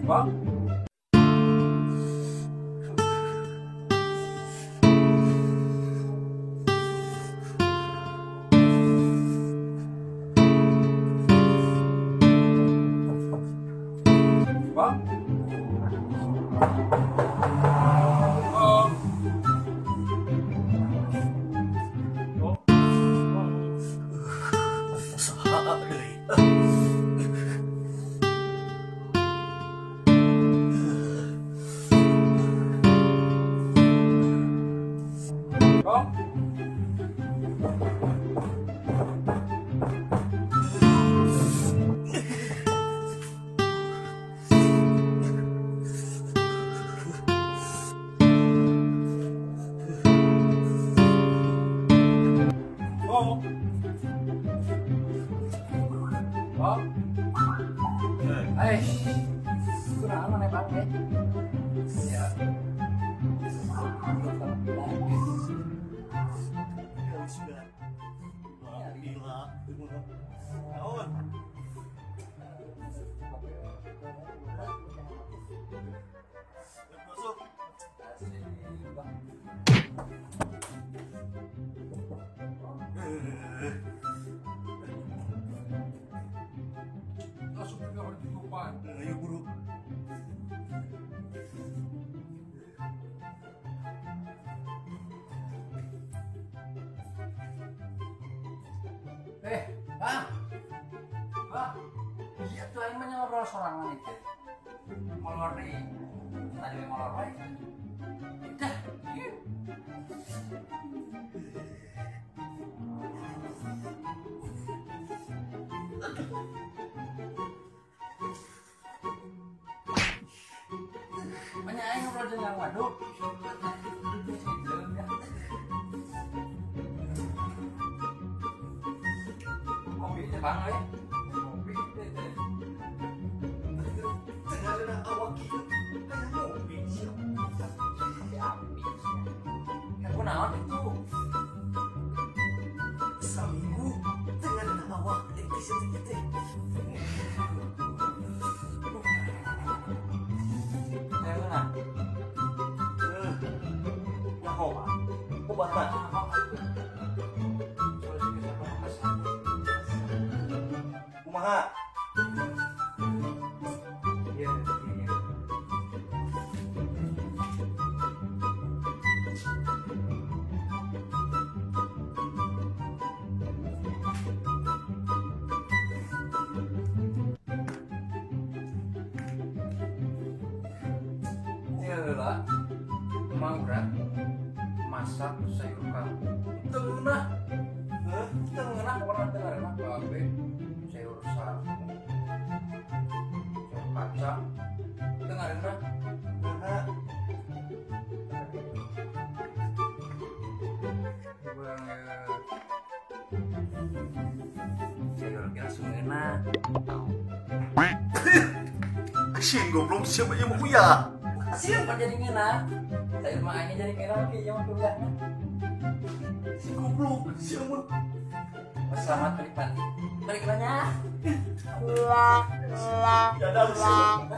Bang. Bang. Kurang mana pakai? Ya. Masuk ke kamar tutupan. Ayo buru. Iya tuh yang menyobrol sorangan itu. Molor nih. Tadi molor baik. Dah, iya. Banyak yang ngobrol dengan waduh. Kopi itu bang, kopi itu. Jangan ada awak kita. Kayak kopi siapa? Kopi api. Aku naon itu. Seminggu dengan ada awak yang disini. Obat kumaha? Iya. Iya lah. Mau berat. Masak sayur kamu tengah pernah dengar enak babe sayur sagu sayur kacang dengar enak sayur langsung enak asyik goblok siapa yang mau ya siapa jadi enak sayur makanya jadi merah oke yang kuliah si goblok siapa selamat menikmati berikannya ya dah siapa